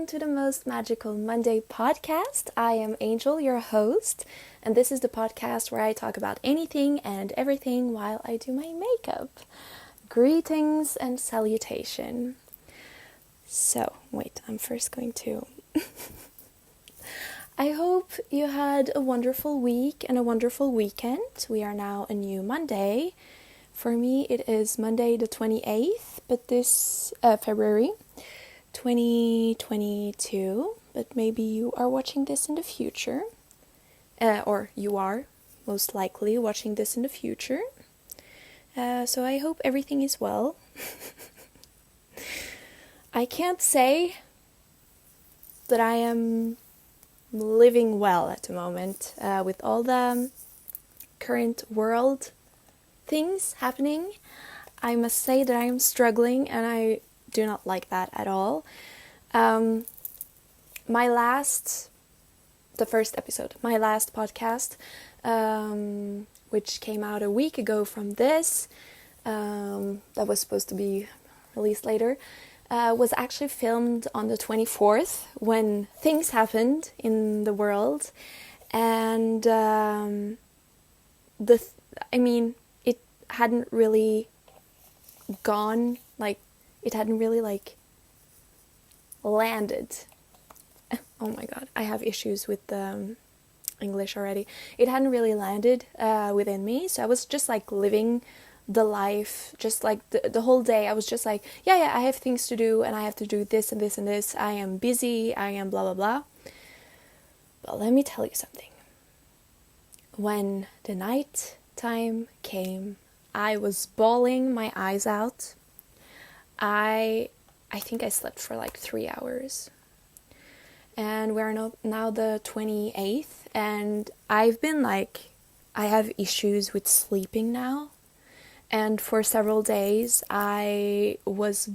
welcome to the Most Magical Monday podcast. I am Angel, your host, and this is the podcast where I talk about anything and everything while I do my makeup. Greetings and salutation. So, wait, I'm first going to... I hope you had a wonderful week and a wonderful weekend. We are now a new Monday. For me, it is Monday the 28th, but this February 2022. But maybe you are watching this in the future, or you are most likely watching this in the future. So I hope everything is well. I can't say that I am living well at the moment with all the current world things happening. I must say that I am struggling, and I do not like that at all. The first episode, my last podcast, which came out a week ago from this, that was supposed to be released later, was actually filmed on the 24th when things happened in the world, and it hadn't really gone, it hadn't really landed. Oh my god, I have issues with English already. It hadn't really landed within me, so I was just living the life, just the whole day. I was just yeah, I have things to do, and I have to do this and this and this. I am busy, I am blah blah blah. But let me tell you something. When the night time came, I was bawling my eyes out. I think I slept for 3 hours. And we're now the 28th, and I've been I have issues with sleeping now. And for several days, I was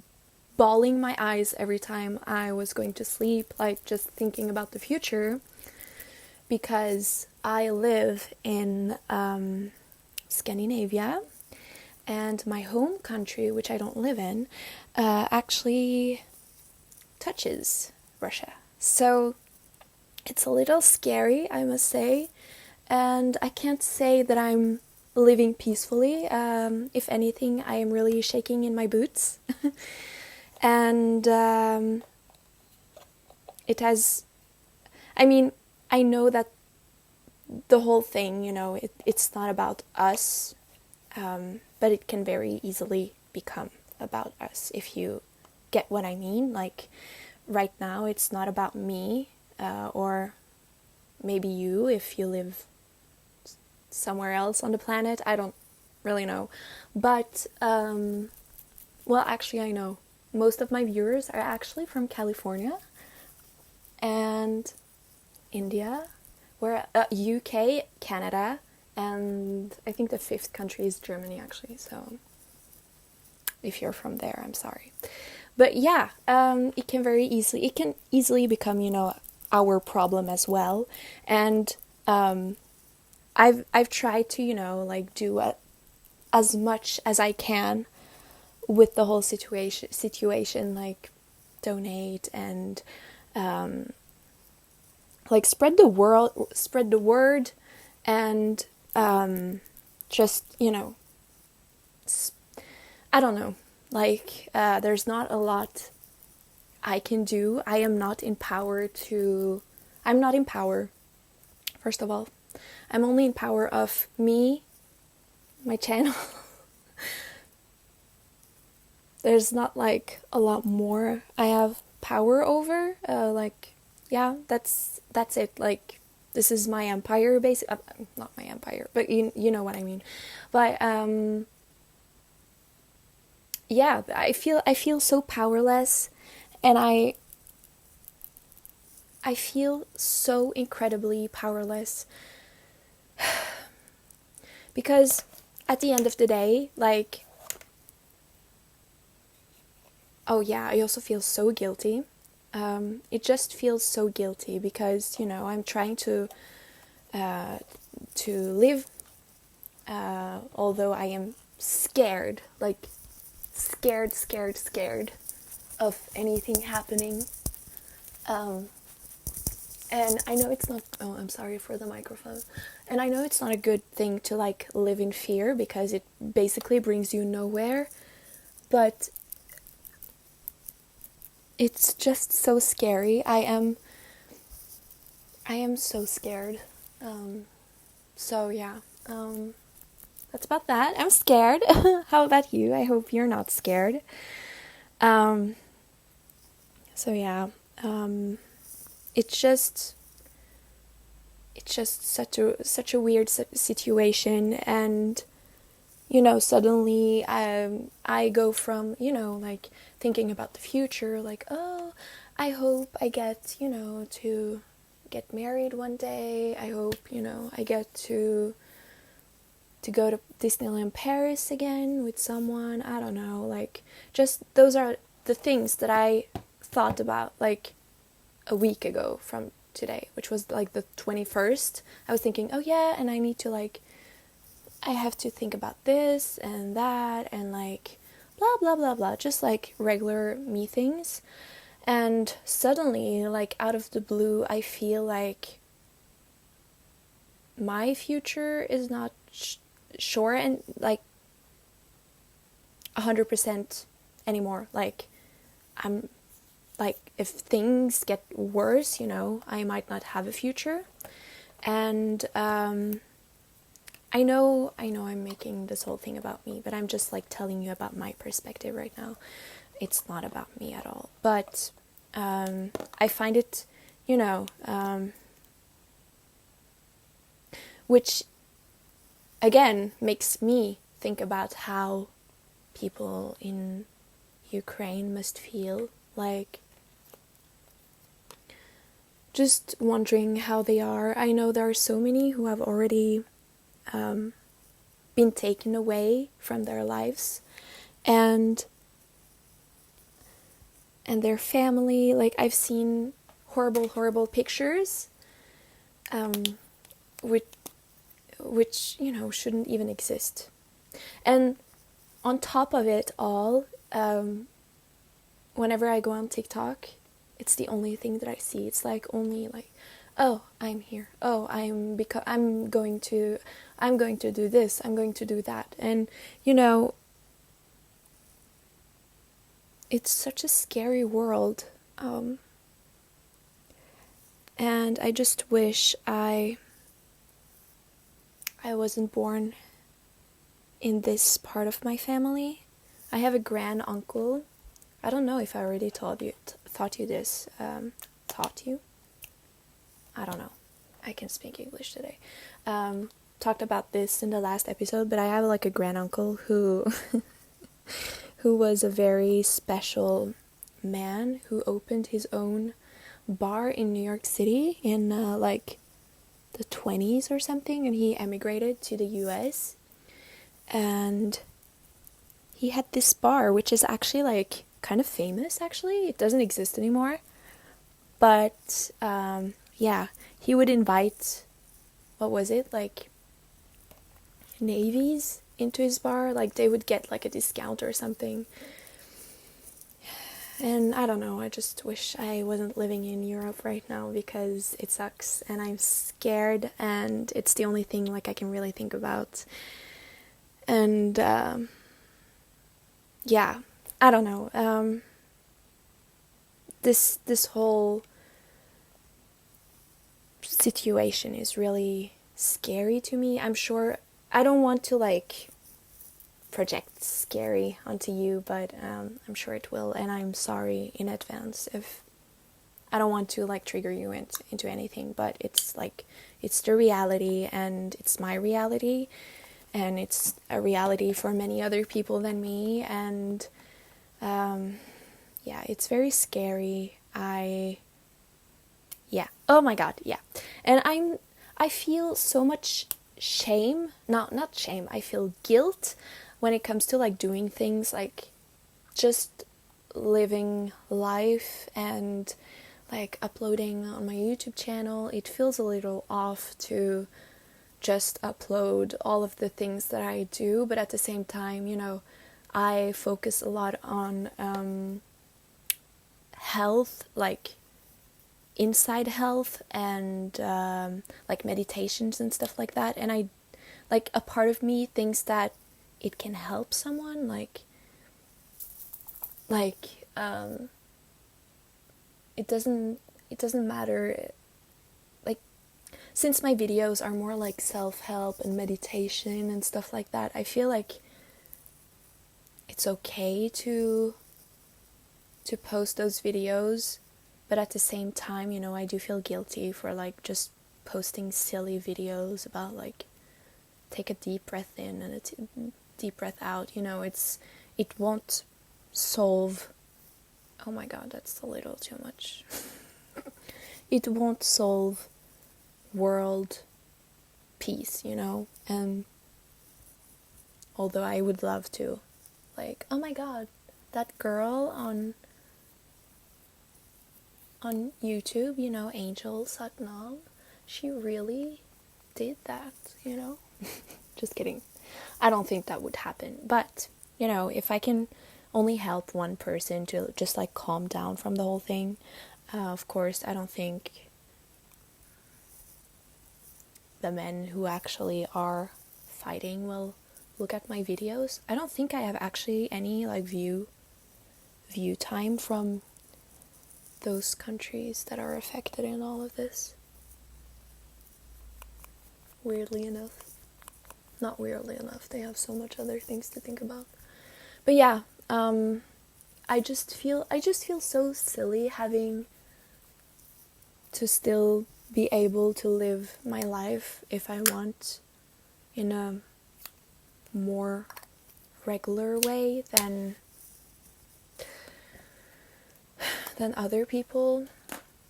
bawling my eyes every time I was going to sleep, just thinking about the future. Because I live in Scandinavia, and my home country, which I don't live in, actually touches Russia. So it's a little scary, I must say, and I can't say that I'm living peacefully. If anything, I am really shaking in my boots. And it has... I know that the whole thing, it's not about us, but it can very easily become about us, if you get what I mean. Right now, it's not about me, or maybe you, if you live somewhere else on the planet. I don't really know. But, actually I know. Most of my viewers are actually from California and India, UK, Canada, and I think the 5th country is Germany, actually. So if you're from there, I'm sorry. But yeah, it can easily become, our problem as well. And I've tried to, do as much as I can with the whole situation, donate and spread the word, and just, I don't know, there's not a lot I can do. I'm not in power, first of all. I'm only in power of me, my channel. There's not a lot more I have power over. Yeah, that's it. This is my empire, basically. Not my empire, but you know what I mean. But yeah, I feel so powerless, and I feel so incredibly powerless. Because at the end of the day, oh yeah, I also feel so guilty. It just feels so guilty because, I'm trying to live, although I am scared, scared of anything happening. Um, and I know it's not, oh, I'm sorry for the microphone. And I know it's not a good thing to like live in fear because it basically brings you nowhere. But it's just so scary. I am so scared. So yeah, that's about that. I'm scared. How about you? I hope you're not scared. Um, so yeah, um, it's just such a weird situation, and suddenly I go from like thinking about the future, like, oh, I hope I get to get married one day. I hope I get to go to Disneyland Paris again with someone. I don't know, like, just those are the things that I thought about like a week ago from today, which was like the 21st. I was thinking, oh yeah, and I need to like, I have to think about this and that and like blah blah blah blah, just like regular me things. And suddenly, like out of the blue, I feel like my future is not sure and like 100% anymore. Like, I'm like, if things get worse, I might not have a future. And I know I'm making this whole thing about me, but I'm just like telling you about my perspective right now. It's not about me at all. But I find it, which again makes me think about how people in Ukraine must feel, like just wondering how they are. I know there are so many who have already been taken away from their lives and their family. Like, I've seen horrible pictures, which shouldn't even exist. And on top of it all, whenever I go on TikTok, it's the only thing that I see. It's like only like, oh, I'm here. Oh, I'm going to do this. I'm going to do that. And it's such a scary world. And I just wish I wasn't born in this part of my family. I have a grand uncle. I don't know if I already taught you this. Taught you? I don't know. I can speak English today. Talked about this in the last episode, but I have like a grand uncle who who was a very special man who opened his own bar in New York City in like the 20s or something, and he emigrated to the US. And he had this bar, which is actually like kind of famous. Actually, it doesn't exist anymore, but yeah, he would invite, what was it, like navies into his bar. Like, they would get like a discount or something. And I don't know, I just wish I wasn't living in Europe right now because it sucks and I'm scared, and it's the only thing like I can really think about. And yeah, I don't know. This whole situation is really scary to me. I'm sure I don't want to like project scary onto you, but I'm sure it will, and I'm sorry in advance if I don't want to like trigger you into anything, but it's like, it's the reality, and it's my reality, and it's a reality for many other people than me. And yeah, it's very scary. Yeah, oh my god, yeah. And I feel so much shame, not shame, I feel guilt when it comes to like doing things, like just living life and like uploading on my YouTube channel. It feels a little off to just upload all of the things that I do, but at the same time, I focus a lot on health, like inside health and like meditations and stuff like that. And I like a part of me thinks that it can help someone, like it doesn't matter, like, since my videos are more like self-help and meditation and stuff like that, I feel like it's okay to post those videos, but at the same time, you know, I do feel guilty for like just posting silly videos about like take a deep breath in and a deep breath out. You know, it won't solve. Oh my god, that's a little too much. It won't solve world peace, you know? And although I would love to, like, oh my god, that girl on YouTube, you know, Angel Satnam, she really did that, you know? Just kidding. I don't think that would happen. But, you know, if I can only help one person to just like calm down from the whole thing, of course, I don't think the men who actually are fighting will look at my videos. I don't think I have actually any like view time from those countries that are affected in all of this. Weirdly enough. Not weirdly enough, they have so much other things to think about. But yeah, I just feel so silly having to still be able to live my life if I want in a more regular way than other people,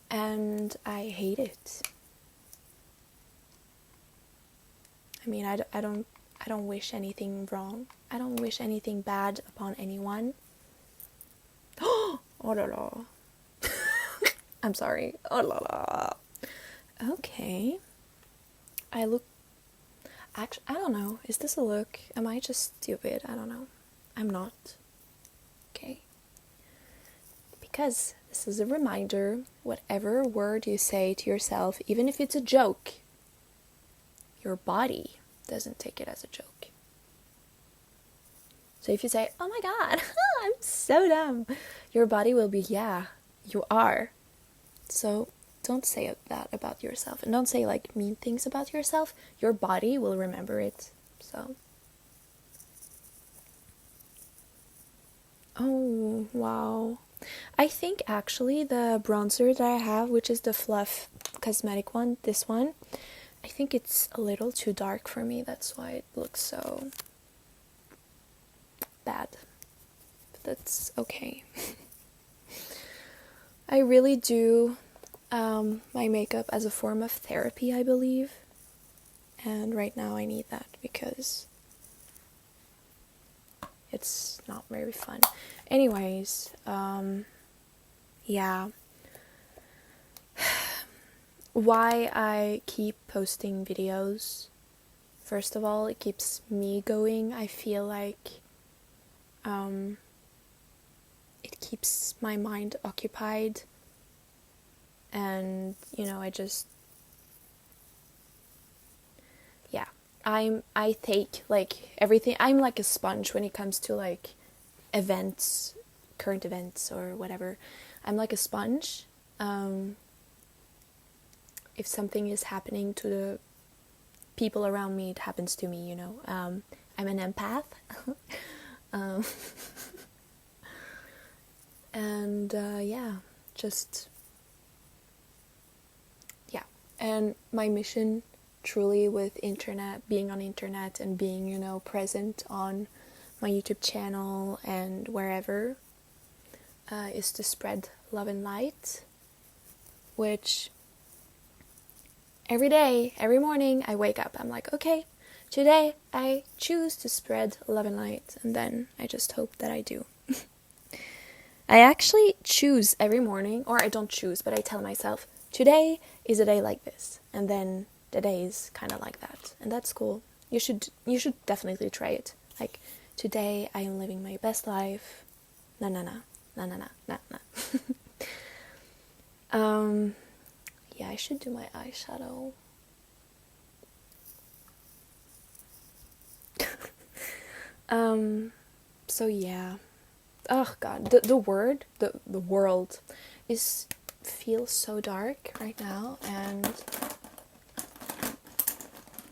and I hate it. I mean, I don't wish anything wrong. I don't wish anything bad upon anyone. Oh la la. I'm sorry. Oh la la. Okay. Actually, I don't know. Is this a look? Am I just stupid? I don't know. I'm not. Okay. Because this is a reminder, whatever word you say to yourself, even if it's a joke, your body doesn't take it as a joke. So if you say, oh my god, I'm so dumb, your body will be, yeah, you are. So don't say that about yourself. And don't say like mean things about yourself. Your body will remember it. So. Oh, wow. I think actually the bronzer that I have, which is the Fluff cosmetic one, this one, I think it's a little too dark for me. That's why it looks so bad. But that's okay. I really do my makeup as a form of therapy, I believe. And right now I need that because it's not very fun. Anyways, yeah. Why I keep posting videos. First of all, it keeps me going. I feel like it keeps my mind occupied. And, you know, I just, yeah. I take like everything. I'm like a sponge when it comes to like events, current events or whatever. I'm like a sponge. If something is happening to the people around me, it happens to me, you know. I'm an empath. And yeah, just, yeah. And my mission truly with internet, being on internet and being, you know, present on my YouTube channel and wherever, is to spread love and light, which every day, every morning I wake up, I'm like, okay, today I choose to spread love and light, and then I just hope that I do. I actually choose every morning, or I don't choose, but I tell myself, today is a day like this, and then the day is kind of like that, and that's cool. You should definitely try it. Like, today I am living my best life. Na na na na na na na na. Yeah, I should do my eyeshadow. So yeah. Oh god, the world is feels so dark right now, and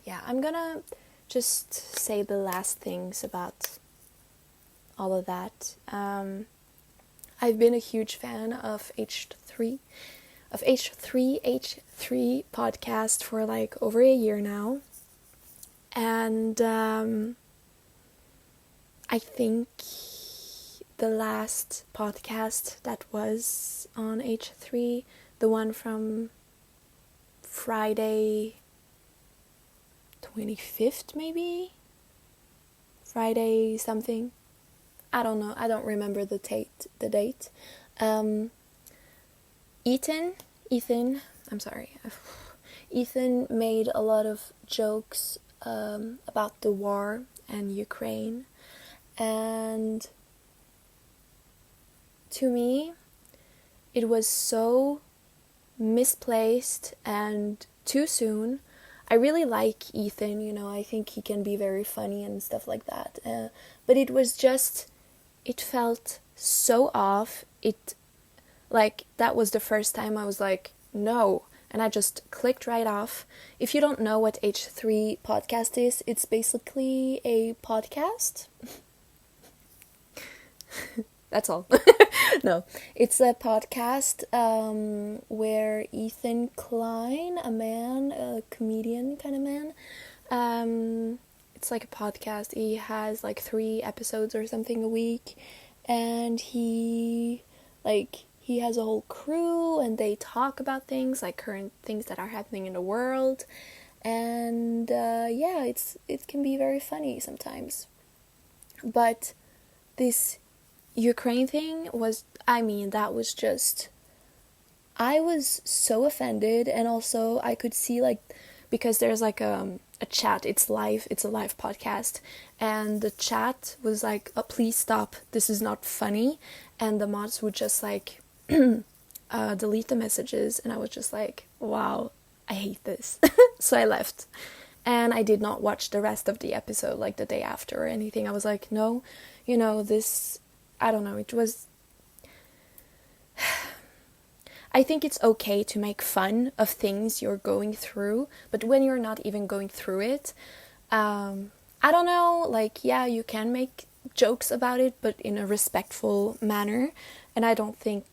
yeah, I'm gonna just say the last things about all of that. I've been a huge fan of H3 podcast for like over a year now, and I think the last podcast that was on H3, the one from Friday 25th maybe? Friday something. I don't know. I don't remember the date. Ethan, I'm sorry. Ethan made a lot of jokes about the war and Ukraine. And to me, it was so misplaced and too soon. I really like Ethan, I think he can be very funny and stuff like that. But it was just, it felt so off. That was the first time I was like, no. And I just clicked right off. If you don't know what H3 podcast is, it's basically a podcast. That's all. No, it's a podcast where Ethan Klein, a comedian kind of man, it's like a podcast. He has like 3 episodes or something a week, and he has a whole crew, and they talk about things like current things that are happening in the world, and yeah, it can be very funny sometimes. But this Ukraine thing was, that was just, I was so offended, and also I could see because there's like a chat, it's a live podcast, and the chat was like, oh, please stop, this is not funny, and the mods would just delete the messages, and I was just like, wow, I hate this. So I left, and I did not watch the rest of the episode like the day after or anything. I was like, no, this, I don't know, it was, I think it's okay to make fun of things you're going through, but when you're not even going through it, I don't know, yeah, you can make jokes about it, but in a respectful manner, and I don't think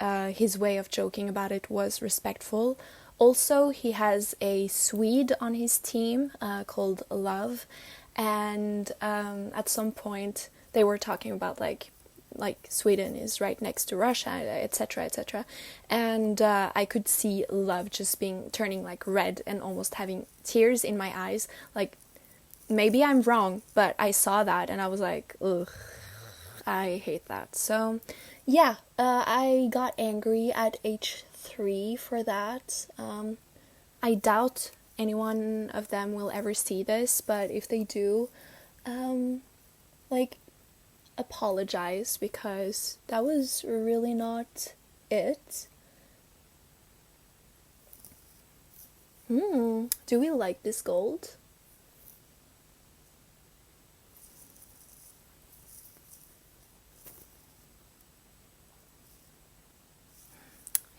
his way of joking about it was respectful. Also, he has a Swede on his team called Love, and at some point they were talking about like Sweden is right next to Russia, etc., etc. And I could see Love just turning like red and almost having tears in my eyes. Like, maybe I'm wrong, but I saw that and I was like, ugh, I hate that. So, yeah, I got angry at H3 for that. I doubt any one of them will ever see this, but if they do, apologize, because that was really not it. Do we like this gold?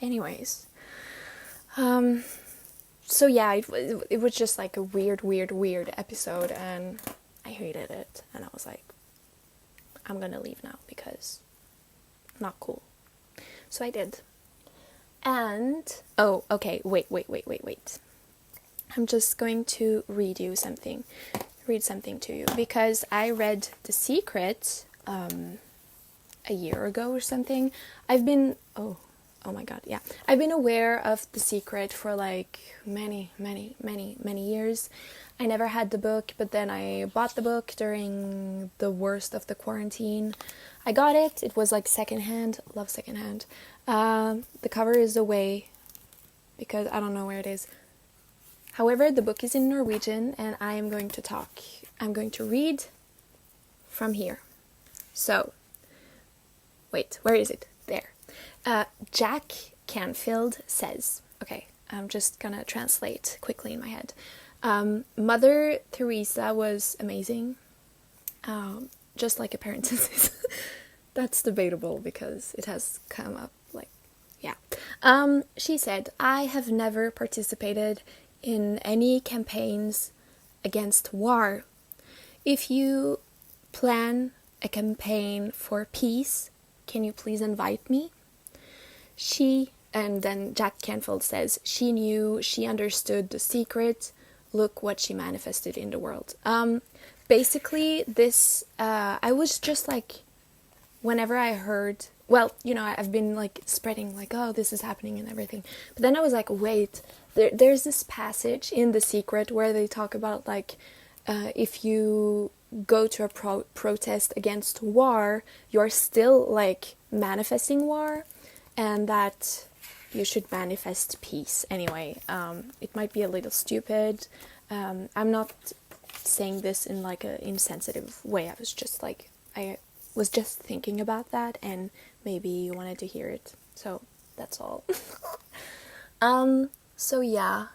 Anyways, so yeah, it was just like a weird episode, and I hated it, and I was like, I'm gonna leave now because not cool. So I did. And oh, okay, wait. I'm just going to read something to you, because I read The Secret a year ago or something. I've been oh my god, yeah. I've been aware of The Secret for like many years. I never had the book, but then I bought the book during the worst of the quarantine. I got it. It was like secondhand. Love secondhand. The cover is away because I don't know where it is. However, the book is in Norwegian, and I am going to talk. I'm going to read from here. So, wait, where is it? There. Jack Canfield says, okay, I'm just gonna translate quickly in my head. Mother Teresa was amazing, just like a parenthesis. That's debatable because it has come up like, yeah. She said, I have never participated in any campaigns against war. If you plan a campaign for peace, can you please invite me? And then Jack Canfield says, she knew, she understood the secret. Look what she manifested in the world. Basically, this, I was just like, whenever I heard, well, I've been like spreading like, oh, this is happening and everything. But then I was like, wait, there's this passage in The Secret where they talk about like, if you go to a protest against war, you're still like manifesting war, and that you should manifest peace. Anyway, it might be a little stupid. I'm not saying this in like an insensitive way. I was just thinking about that, and maybe you wanted to hear it. So that's all. So yeah,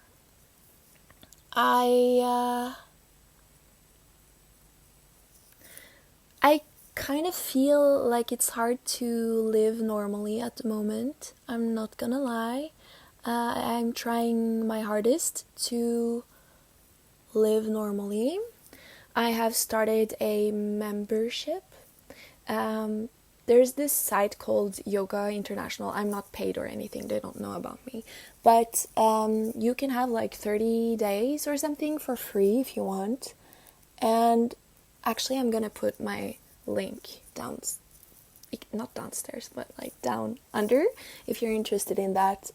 I kind of feel like it's hard to live normally at the moment. I'm not gonna lie. I'm trying my hardest to live normally. I have started a membership. There's this site called Yoga International. I'm not paid or anything. They don't know about me. But you can have like 30 days or something for free if you want. And actually, I'm gonna put my link not downstairs, but like down under if you're interested in that.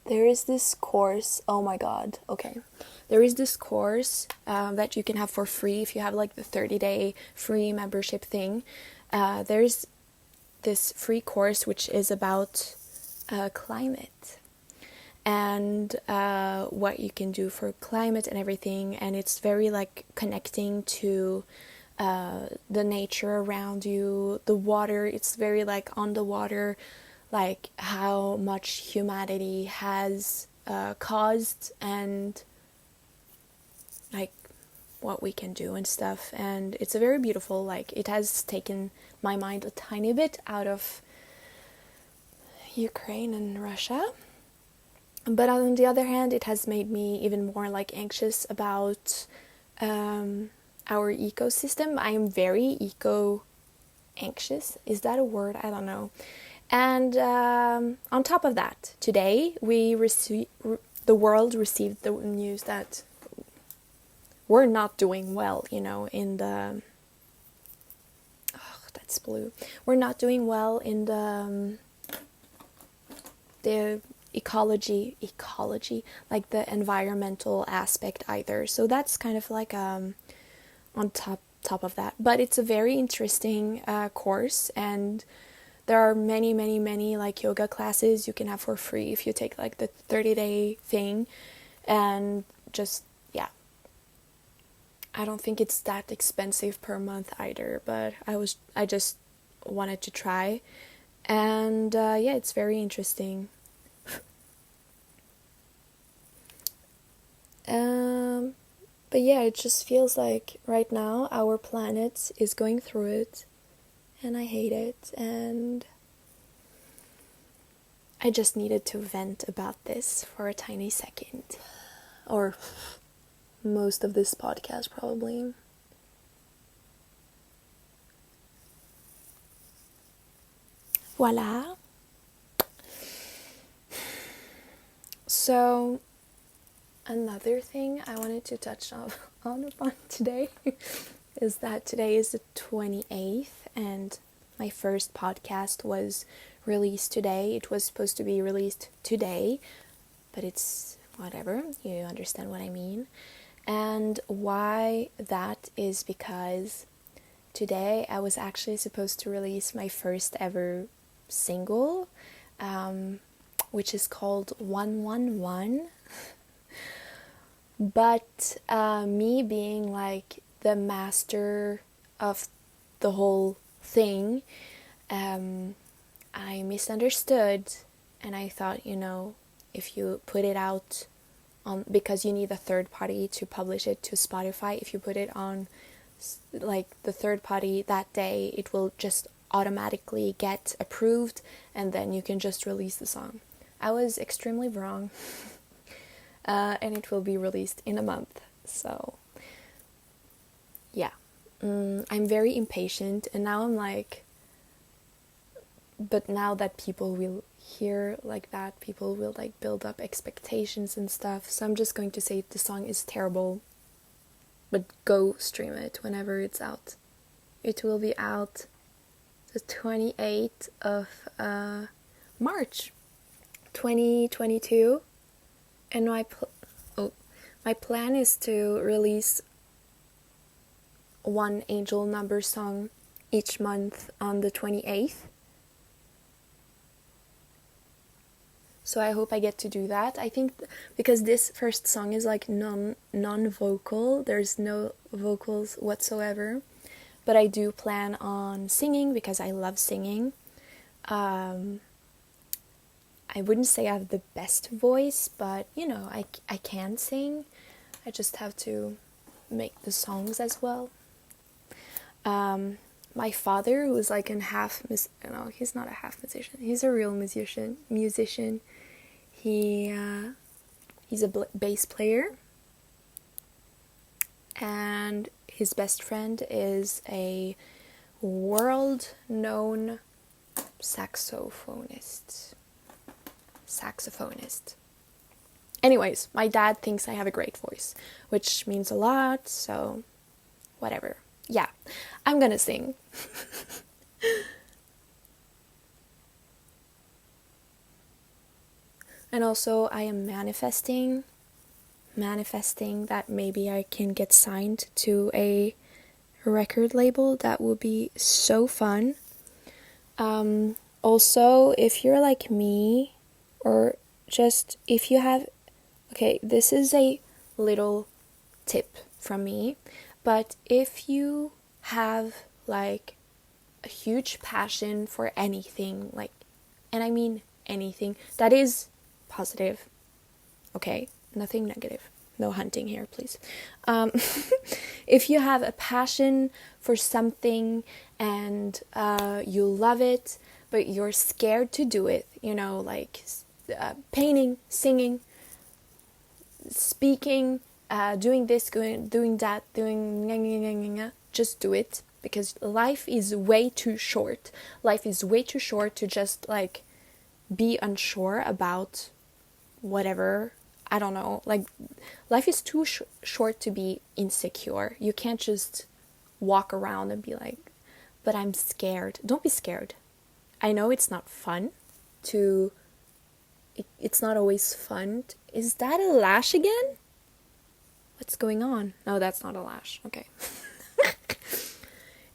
There is this course. Oh my god. Okay. There is this course that you can have for free if you have like the 30-day free membership thing. There's this free course which is about climate and what you can do for climate and everything, and it's very like connecting to the nature around you, the water. It's very like on the water, like how much humanity has caused and like what we can do and stuff. And it's a very beautiful, like it has taken my mind a tiny bit out of Ukraine and Russia. But on the other hand, it has made me even more like anxious about our ecosystem. I am very eco-anxious. Is that a word? I don't know. And on top of that, today the world received the news that we're not doing well, in the... Oh, that's blue. We're not doing well in the ecology, like the environmental aspect either. So that's kind of like on top of that. But it's a very interesting course, and there are many like yoga classes you can have for free if you take like the 30-day thing. And just, yeah, I don't think it's that expensive per month either, but I just wanted to try. And yeah, it's very interesting. But yeah, it just feels like right now our planet is going through it, and I hate it, and I just needed to vent about this for a tiny second, or most of this podcast probably. Voila. So another thing I wanted to touch on today is that today is the 28th, and my first podcast was released today. It was supposed to be released today, but it's whatever, you understand what I mean. And why that is because today I was actually supposed to release my first ever single, which is called 111. But me being like the master of the whole thing, I misunderstood, and I thought, if you put it out on, because you need a third party to publish it to Spotify, if you put it on like the third party that day, it will just automatically get approved and then you can just release the song. I was extremely wrong. And it will be released in a month. So yeah, I'm very impatient, and now I'm like, but now that people will hear like that, people will like build up expectations and stuff. So I'm just going to say the song is terrible, but go stream it whenever it's out. It will be out the 28th of March 2022, and my plan is to release one Angel Number song each month on the 28th. So I hope I get to do that. I think because this first song is like non-vocal, there's no vocals whatsoever. But I do plan on singing because I love singing. I wouldn't say I have the best voice, but I can sing. I just have to make the songs as well. My father, who's like no, he's not a half musician. He's a real musician. He's a bass player, and his best friend is a world-known saxophonist. Anyways, my dad thinks I have a great voice, which means a lot, so whatever. Yeah, I'm gonna sing. And also, I am manifesting that maybe I can get signed to a record label. That would be so fun. Also, if you're like me, or just if you have, okay, this is a little tip from me, but if you have like a huge passion for anything, like, and I mean anything that is positive, okay, nothing negative, no hunting here, please. If you have a passion for something and you love it, but you're scared to do it, like painting, singing, speaking, doing this, doing that, just do it, because life is way too short. Life is way too short to just like be unsure about whatever. I don't know, like life is too short to be insecure. You can't just walk around and be like, but I'm scared. Don't be scared. I know it's not fun to, it's not always fun. Is that a lash again? What's going on? No, that's not a lash. Okay.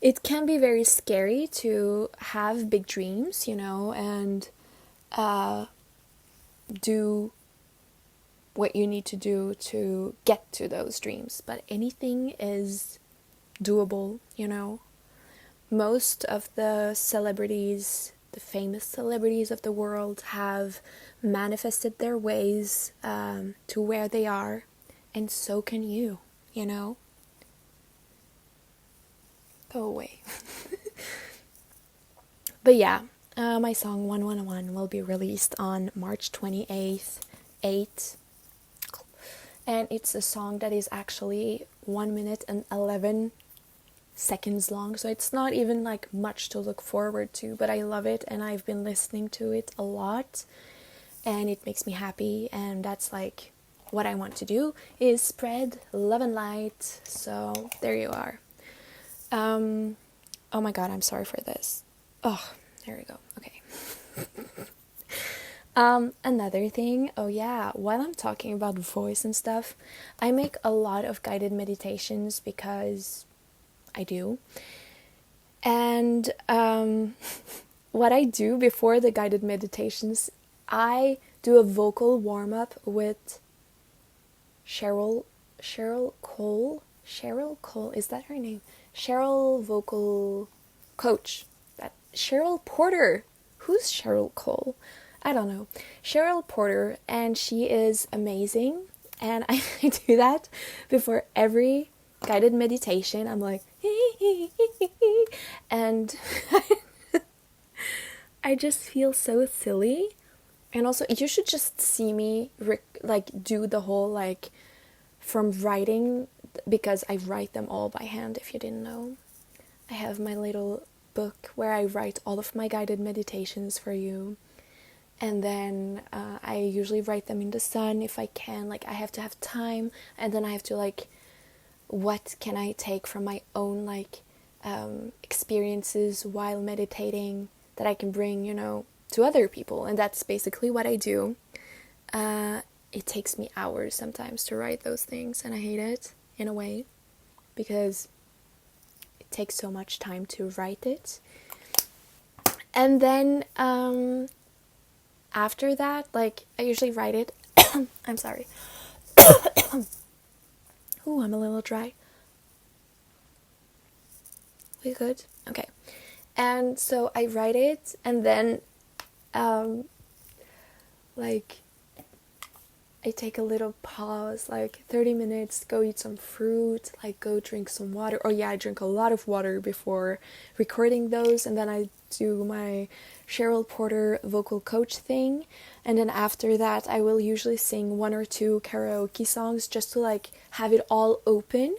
It can be very scary to have big dreams, and do what you need to do to get to those dreams. But anything is doable, Most of the celebrities, the famous celebrities of the world, have manifested their ways to where they are, and so can you, Go away. But yeah, my song 111 will be released on March 28th, 8. And it's a song that is actually 1 minute and 11 seconds long, so it's not even like much to look forward to, but I love it and I've been listening to it a lot and it makes me happy, and that's like what I want to do, is spread love and light. So there you are. Oh my god, I'm sorry for this. Oh, there we go. Okay. Another thing, oh yeah, while I'm talking about voice and stuff, I make a lot of guided meditations because I do. And what I do before the guided meditations, I do a vocal warm-up with Cheryl Cole, is that her name? Cheryl Vocal Coach. That Cheryl Porter. who's Cheryl Cole? I don't know. Cheryl Porter, and she is amazing. And I do that before every guided meditation. I'm like, and I just feel so silly. And also, you should just see me do the whole from writing, because I write them all by hand. If you didn't know, I have my little book where I write all of my guided meditations for you. And then I usually write them in the sun if I can. Like, I have to have time, and then I have to what can I take from my own experiences while meditating that I can bring, to other people. And that's basically what I do. It takes me hours sometimes to write those things, and I hate it in a way, because it takes so much time to write it. And then after that, I usually write it. I'm sorry. Ooh, I'm a little dry. We good? Okay. And so I write it, and then I take a little pause, 30 minutes, go eat some fruit, go drink some water. Oh yeah, I drink a lot of water before recording those, and then I do my Cheryl Porter vocal coach thing. And then after that, I will usually sing 1 or 2 karaoke songs just to have it all open.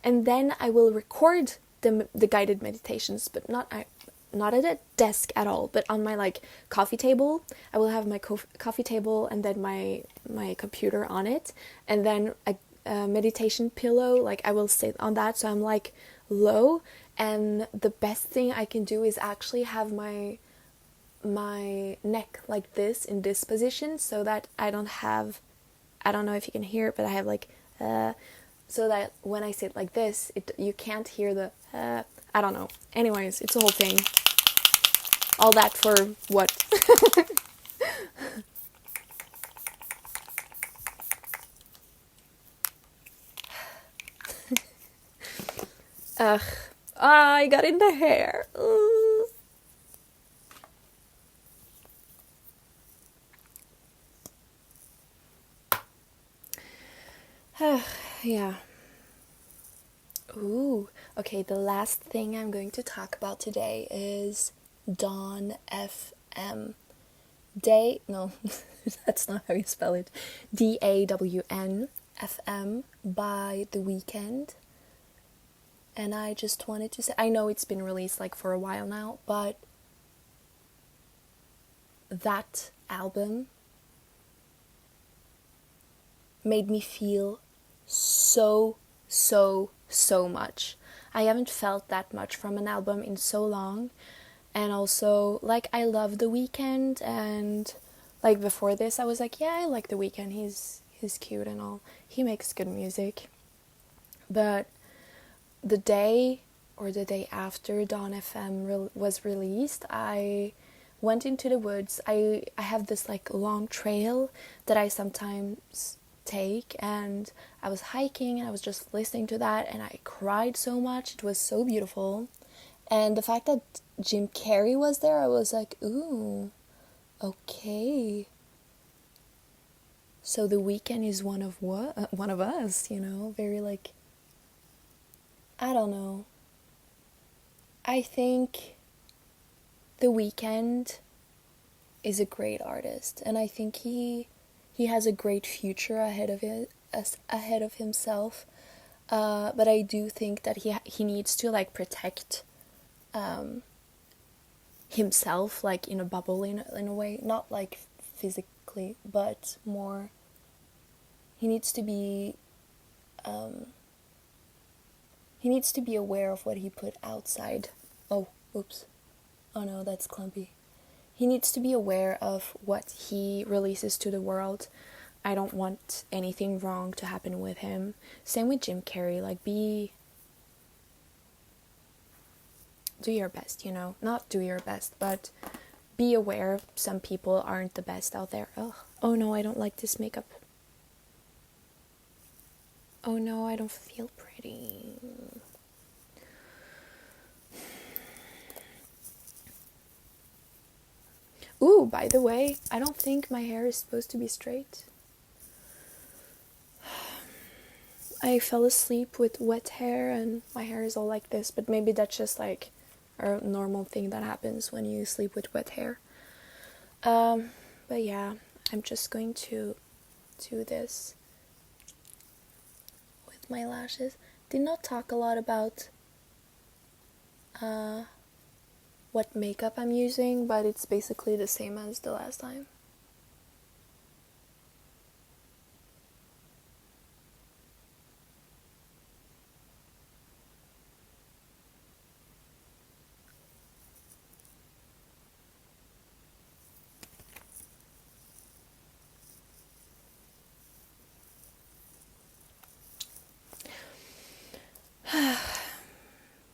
And then I will record the guided meditations, but not at a desk at all, but on my coffee table. I will have my coffee table, and then my computer on it, and then a meditation pillow. I will sit on that, so I'm low. And the best thing I can do is actually have my neck like this, in this position, so that I don't know if you can hear it, but I have so that when I sit like this, you can't hear the I don't know. Anyways, it's a whole thing. All that for what? Ugh. I got in the hair. Yeah. Ooh. Okay, the last thing I'm going to talk about today is Dawn FM. No, that's not how you spell it. DAWN FM by The Weeknd. And I just wanted to say, I know it's been released for a while now, but that album made me feel so much. I haven't felt that much from an album in so long. And also, I love The Weeknd, and before this I was yeah, I like The Weeknd, he's cute and all, he makes good music. But the day after Dawn FM was released, I went into the woods. I have this long trail that I sometimes take, and I was hiking, and I was just listening to that, and I cried so much. It was so beautiful. And the fact that Jim Carrey was there, I was ooh, okay. So The Weeknd is one of us, very I don't know. I think The Weeknd is a great artist, and I think he has a great future ahead of himself. But I do think that he needs to protect himself, in a bubble, in a way, not physically, but more. He needs to be aware of what he put outside. Oh, oops. Oh no, that's clumpy. He needs to be aware of what he releases to the world. I don't want anything wrong to happen with him. Same with Jim Carrey. Do your best, Not do your best, but be aware some people aren't the best out there. Oh no, I don't like this makeup. Oh no, I don't feel pretty. Ooh, by the way, I don't think my hair is supposed to be straight. I fell asleep with wet hair and my hair is all like this, but maybe that's just like a normal thing that happens when you sleep with wet hair. But yeah, I'm just going to do this with my lashes. Did not talk a lot about what makeup I'm using, but it's basically the same as the last time.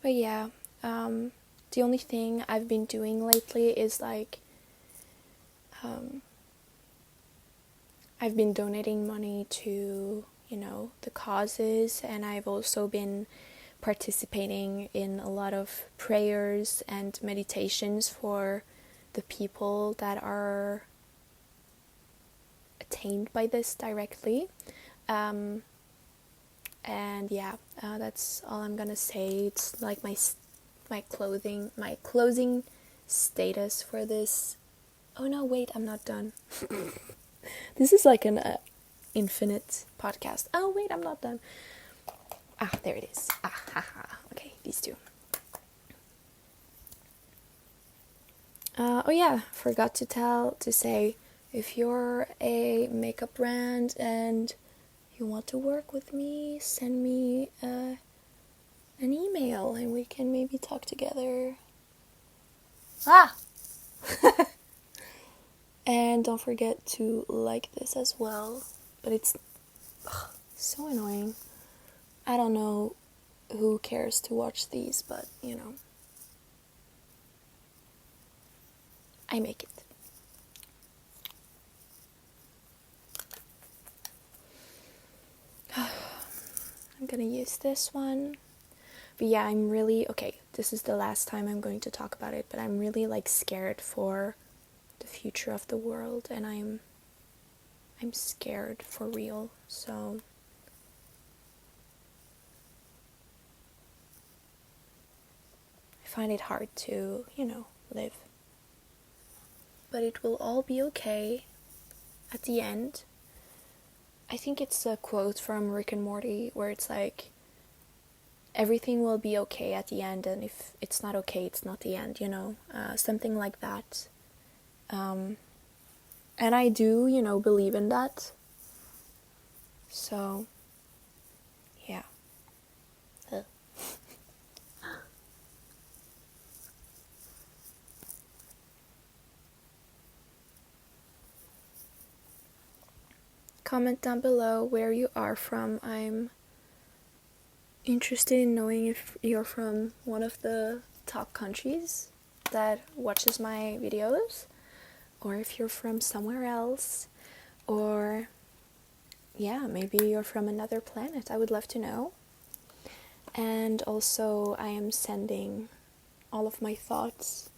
But yeah, the only thing I've been doing lately is like, I've been donating money to, the causes, and I've also been participating in a lot of prayers and meditations for the people that are attained by this directly. And yeah, that's all I'm gonna say. It's like my closing status for this. Oh no, wait, I'm not done. This is like an infinite podcast. Oh wait, I'm not done. There it is. Haha. Okay, these two. Oh yeah, forgot to say, if you're a makeup brand and you want to work with me, send me an email and we can maybe talk together. And don't forget to like this as well. But it's so annoying. I don't know who cares to watch these, but I make it. I'm gonna use this one. But yeah, I'm really, okay, this is the last time I'm going to talk about it, but I'm really like scared for the future of the world, and I'm scared for real. So I find it hard to, live. But it will all be okay at the end. I think it's a quote from Rick and Morty where it's like, everything will be okay at the end, and if it's not okay, it's not the end, something like that. And I do, believe in that. So, yeah. Comment down below where you are from. I'm interested in knowing if you're from one of the top countries that watches my videos, or if you're from somewhere else, or yeah, maybe you're from another planet. I would love to know. And also, I am sending all of my thoughts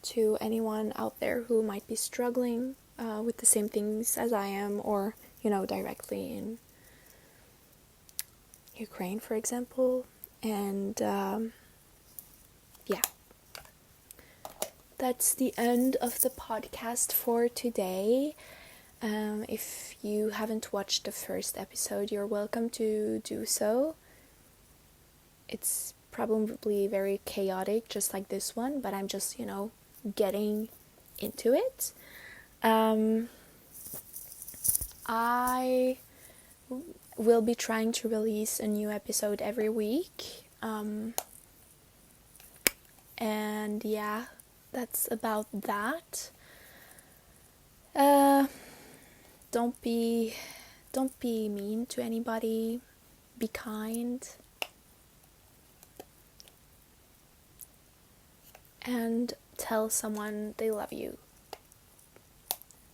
to anyone out there who might be struggling with the same things as I am, or directly in Ukraine, for example. And yeah, that's the end of the podcast for today. If you haven't watched the first episode, you're welcome to do so. It's probably very chaotic, just like this one, but I'm just, getting into it. I will be trying to release a new episode every week. And yeah, that's about that. Don't be mean to anybody. Be kind. And tell someone they love you.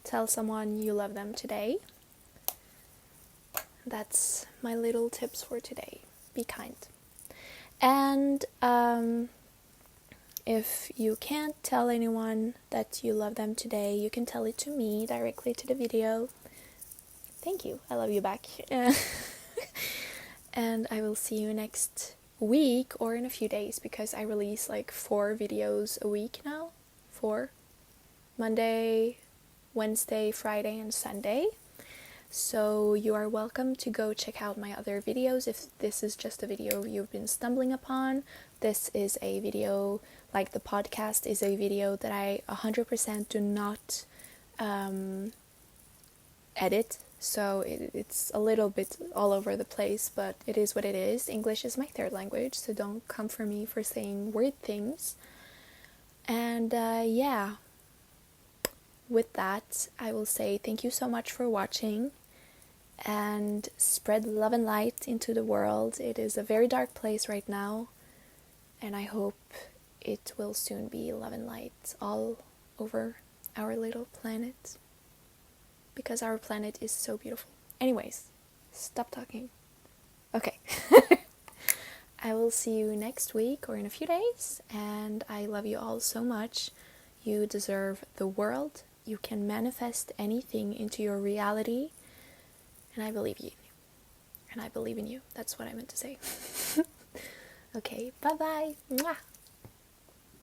Tell someone you love them today. That's my little tips for today. Be kind. And if you can't tell anyone that you love them today, you can tell it to me directly to the video. Thank you. I love you back. And I will see you next week or in a few days, because I release like 4 videos a week now. 4. Monday, Wednesday, Friday, and Sunday. So you are welcome to go check out my other videos if this is just a video you've been stumbling upon. This is a video, like the podcast is a video that I 100% do not edit. So it's a little bit all over the place, but it is what it is. English is my 3rd language, so don't come for me for saying weird things. And yeah, with that, I will say thank you so much for watching, and spread love and light into the world. It is a very dark place right now, and I hope it will soon be love and light all over our little planet, because our planet is so beautiful. Anyways, stop talking. Okay. I will see you next week or in a few days, and I love you all so much. You deserve the world. You can manifest anything into your reality, and I believe you. And I believe in you. That's what I meant to say. Okay, bye-bye. Mwah.